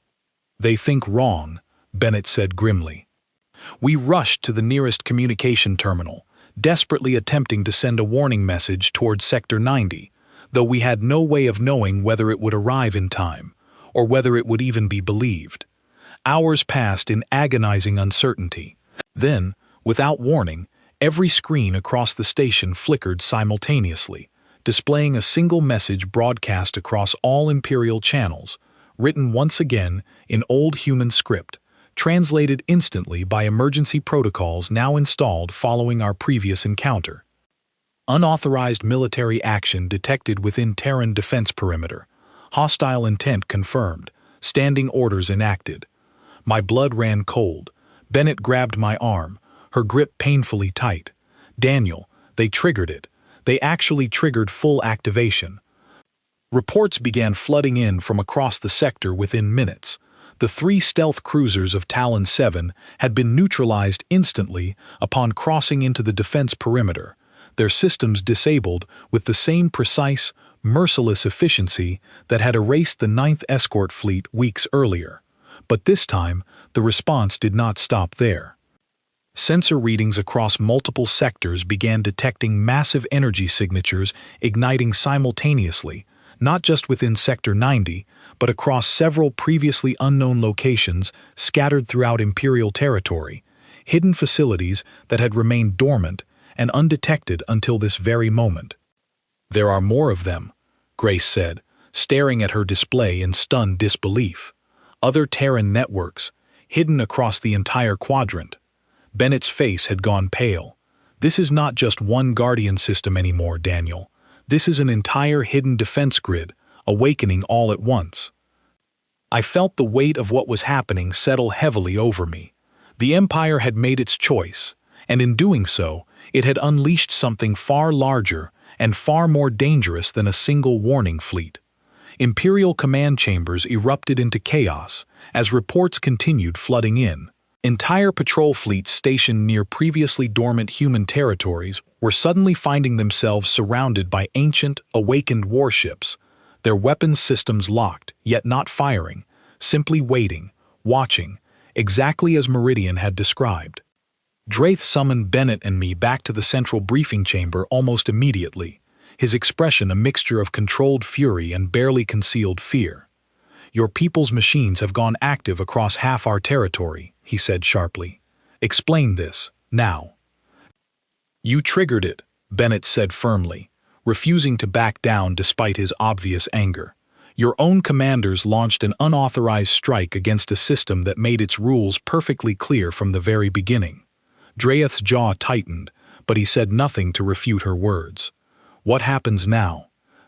"They think wrong," Bennett said grimly. We rushed to the nearest communication terminal, desperately attempting to send a warning message towards Sector 90, though we had no way of knowing whether it would arrive in time, or whether it would even be believed. Hours passed in agonizing uncertainty. Then, without warning, every screen across the station flickered simultaneously, displaying a single message broadcast across all Imperial channels, written once again in old human script, translated instantly by emergency protocols now installed following our previous encounter. "Unauthorized military action detected within Terran defense perimeter. Hostile intent confirmed. Standing orders enacted." My blood ran cold. Bennett grabbed my arm, her grip painfully tight. "Daniel, they triggered it. They actually triggered full activation." Reports began flooding in from across the sector within minutes. The 3 stealth cruisers of Talon 7 had been neutralized instantly upon crossing into the defense perimeter, their systems disabled with the same precise, merciless efficiency that had erased the 9th Escort Fleet weeks earlier. But this time, the response did not stop there. Sensor readings across multiple sectors began detecting massive energy signatures igniting simultaneously, not just within Sector 90, but across several previously unknown locations scattered throughout Imperial territory, hidden facilities that had remained dormant and undetected until this very moment. "There are more of them," Grace said, staring at her display in stunned disbelief. "Other Terran networks, hidden across the entire quadrant." Bennett's face had gone pale. "This is not just one Guardian system anymore, Daniel. This is an entire hidden defense grid, awakening all at once." I felt the weight of what was happening settle heavily over me. The Empire had made its choice, and in doing so, it had unleashed something far larger and far more dangerous than a single warning fleet. Imperial command chambers erupted into chaos as reports continued flooding in. Entire patrol fleets stationed near previously dormant human territories were suddenly finding themselves surrounded by ancient, awakened warships, their weapons systems locked, yet not firing, simply waiting, watching, exactly as Meridian had described. Draith summoned Bennett and me back to the central briefing chamber almost immediately, his expression a mixture of controlled fury and barely concealed fear. "Your people's machines have gone active across half our territory," he said sharply. "Explain this, now." "You triggered it," Bennett said firmly, refusing to back down despite his obvious anger. "Your own commanders launched an unauthorized strike against a system that made its rules perfectly clear from the very beginning." Draith's jaw tightened, but he said nothing to refute her words. "What happens now?"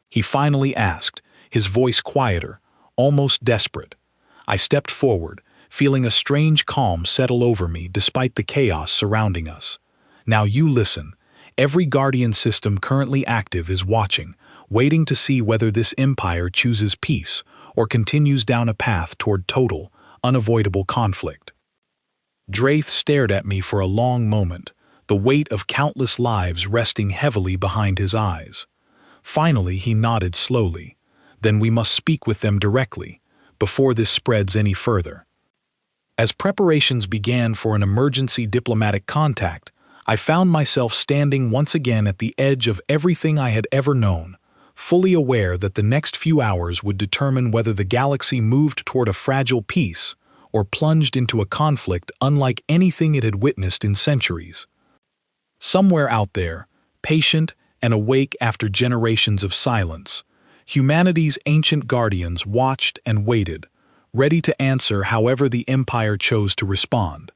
he finally asked, his voice quieter, almost desperate. I stepped forward, feeling a strange calm settle over me despite the chaos surrounding us. "Now you listen. Every Guardian system currently active is watching, waiting to see whether this empire chooses peace or continues down a path toward total, unavoidable conflict." Draith stared at me for a long moment, the weight of countless lives resting heavily behind his eyes. Finally, he nodded slowly. "Then we must speak with them directly, before this spreads any further." As preparations began for an emergency diplomatic contact, I found myself standing once again at the edge of everything I had ever known, fully aware that the next few hours would determine whether the galaxy moved toward a fragile peace or plunged into a conflict unlike anything it had witnessed in centuries. Somewhere out there, patient and awake after generations of silence, humanity's ancient guardians watched and waited, ready to answer however the Empire chose to respond.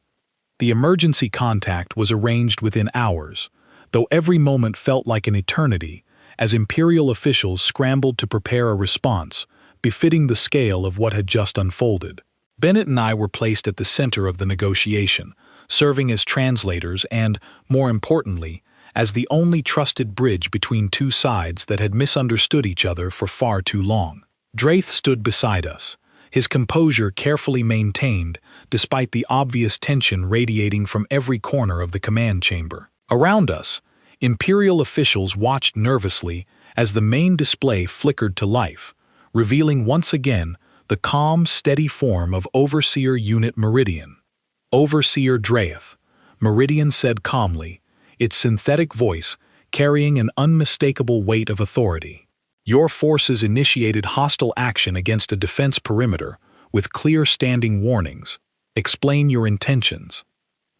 The emergency contact was arranged within hours, though every moment felt like an eternity, as Imperial officials scrambled to prepare a response, befitting the scale of what had just unfolded. Bennett and I were placed at the center of the negotiation, serving as translators and, more importantly, as the only trusted bridge between two sides that had misunderstood each other for far too long. Draith stood beside us, his composure carefully maintained despite the obvious tension radiating from every corner of the command chamber. Around us, Imperial officials watched nervously as the main display flickered to life, revealing once again the calm, steady form of Overseer Unit Meridian. "Overseer Draith," Meridian said calmly, its synthetic voice carrying an unmistakable weight of authority. "Your forces initiated hostile action against a defense perimeter with clear standing warnings. Explain your intentions."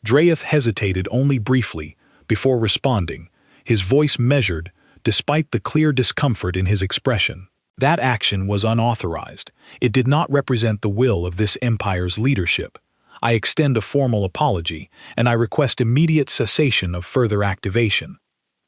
Draith hesitated only briefly before responding, his voice measured despite the clear discomfort in his expression. "That action was unauthorized. It did not represent the will of this empire's leadership. I extend a formal apology, and I request immediate cessation of further activation."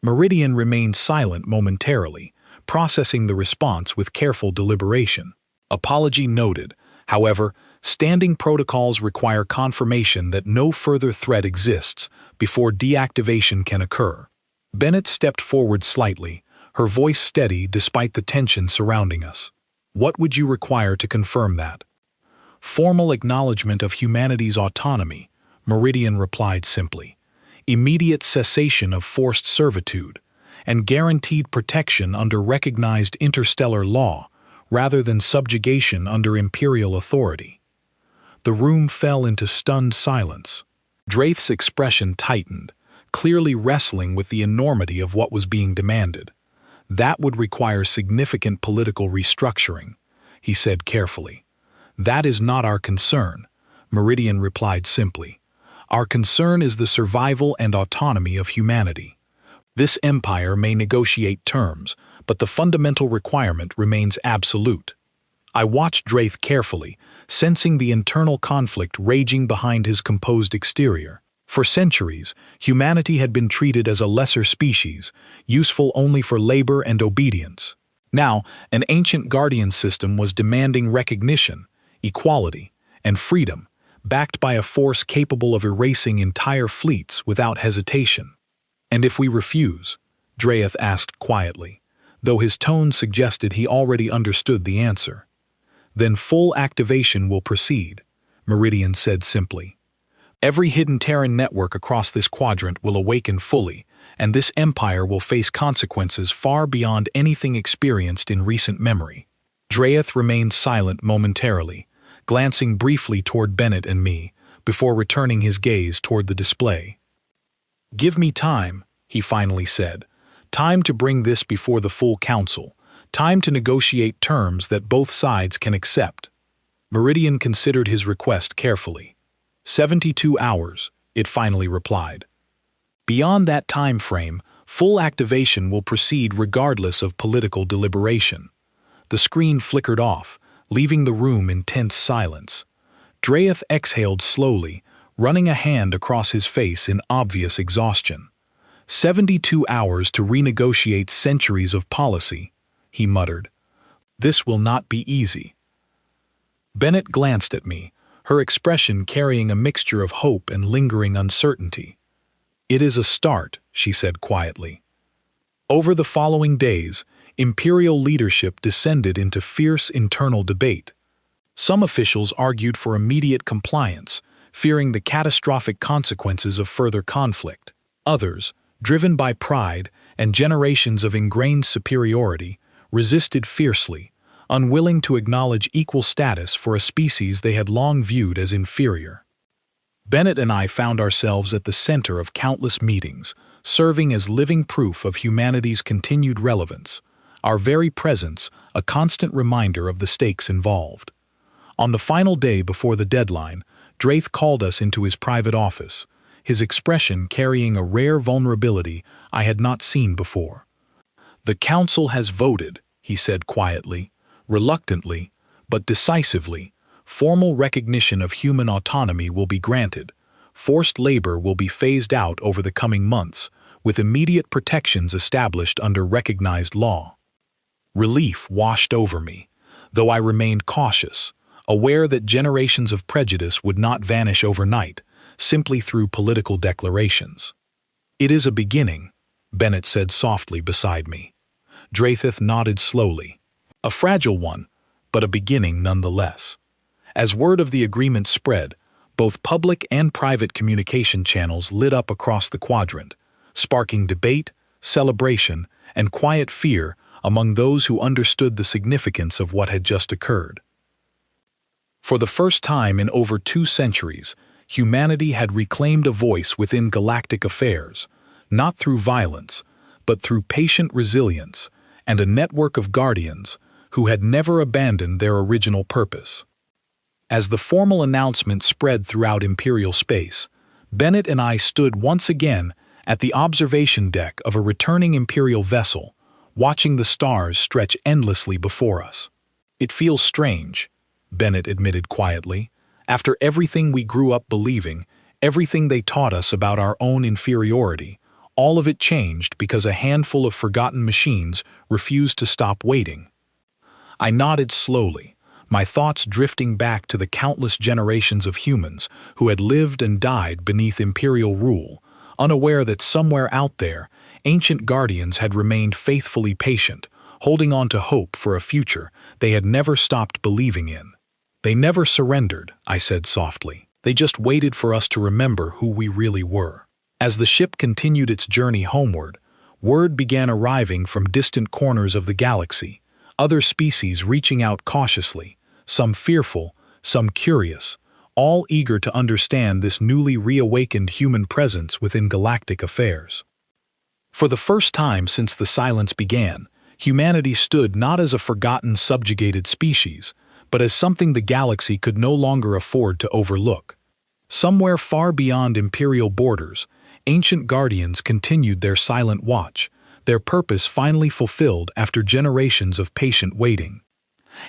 Meridian remained silent momentarily, processing the response with careful deliberation. "Apology noted. However, standing protocols require confirmation that no further threat exists before deactivation can occur." Bennett stepped forward slightly, her voice steady despite the tension surrounding us. "What would you require to confirm that?" "Formal acknowledgement of humanity's autonomy," Meridian replied simply. "Immediate cessation of forced servitude, and guaranteed protection under recognized interstellar law, rather than subjugation under Imperial authority." The room fell into stunned silence. Draith's expression tightened, clearly wrestling with the enormity of what was being demanded. "That would require significant political restructuring," he said carefully. "That is not our concern," Meridian replied simply. "Our concern is the survival and autonomy of humanity. This empire may negotiate terms, but the fundamental requirement remains absolute." I watched Draith carefully, sensing the internal conflict raging behind his composed exterior. For centuries, humanity had been treated as a lesser species, useful only for labor and obedience. Now, an ancient guardian system was demanding recognition, equality, and freedom, backed by a force capable of erasing entire fleets without hesitation. "And if we refuse?" Draith asked quietly, though his tone suggested he already understood the answer. "Then full activation will proceed," Meridian said simply. "Every hidden Terran network across this quadrant will awaken fully, and this empire will face consequences far beyond anything experienced in recent memory." Draith remained silent momentarily, glancing briefly toward Bennett and me, before returning his gaze toward the display. "Give me time," he finally said. "Time to bring this before the full council. Time to negotiate terms that both sides can accept." Meridian considered his request carefully. 72 hours, it finally replied. Beyond that time frame, full activation will proceed regardless of political deliberation. The screen flickered off, leaving the room in tense silence. Dreyeth exhaled slowly, running a hand across his face in obvious exhaustion. 72 hours to renegotiate centuries of policy, he muttered. This will not be easy. Bennett glanced at me, her expression carrying a mixture of hope and lingering uncertainty. "It is a start," she said quietly. Over the following days, Imperial leadership descended into fierce internal debate. Some officials argued for immediate compliance, fearing the catastrophic consequences of further conflict. Others, driven by pride and generations of ingrained superiority, resisted fiercely, unwilling to acknowledge equal status for a species they had long viewed as inferior. Bennett and I found ourselves at the center of countless meetings, serving as living proof of humanity's continued relevance, our very presence a constant reminder of the stakes involved. On the final day before the deadline, Dreyeth called us into his private office, his expression carrying a rare vulnerability I had not seen before. "The council has voted," he said quietly, reluctantly, but decisively. "Formal recognition of human autonomy will be granted. Forced labor will be phased out over the coming months, with immediate protections established under recognized law." Relief washed over me, though I remained cautious, aware that generations of prejudice would not vanish overnight, simply through political declarations. "It is a beginning," Bennett said softly beside me. Dreyeth nodded slowly. "A fragile one, but a beginning nonetheless." As word of the agreement spread, both public and private communication channels lit up across the quadrant, sparking debate, celebration, and quiet fear among those who understood the significance of what had just occurred. For the first time in over 2 centuries, humanity had reclaimed a voice within galactic affairs, not through violence, but through patient resilience and a network of guardians who had never abandoned their original purpose. As the formal announcement spread throughout Imperial space, Bennett and I stood once again at the observation deck of a returning Imperial vessel, watching the stars stretch endlessly before us. "It feels strange," Bennett admitted quietly. "After everything we grew up believing, everything they taught us about our own inferiority, all of it changed because a handful of forgotten machines refused to stop waiting." I nodded slowly, my thoughts drifting back to the countless generations of humans who had lived and died beneath Imperial rule, unaware that somewhere out there, ancient guardians had remained faithfully patient, holding on to hope for a future they had never stopped believing in. "They never surrendered," I said softly. "They just waited for us to remember who we really were." As the ship continued its journey homeward, word began arriving from distant corners of the galaxy, other species reaching out cautiously, some fearful, some curious, all eager to understand this newly reawakened human presence within galactic affairs. For the first time since the silence began, humanity stood not as a forgotten subjugated species, but as something the galaxy could no longer afford to overlook. Somewhere far beyond Imperial borders, ancient guardians continued their silent watch, their purpose finally fulfilled after generations of patient waiting.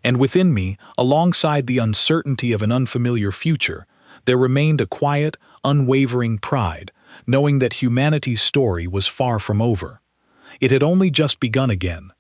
And within me, alongside the uncertainty of an unfamiliar future, there remained a quiet, unwavering pride, knowing that humanity's story was far from over. It had only just begun again,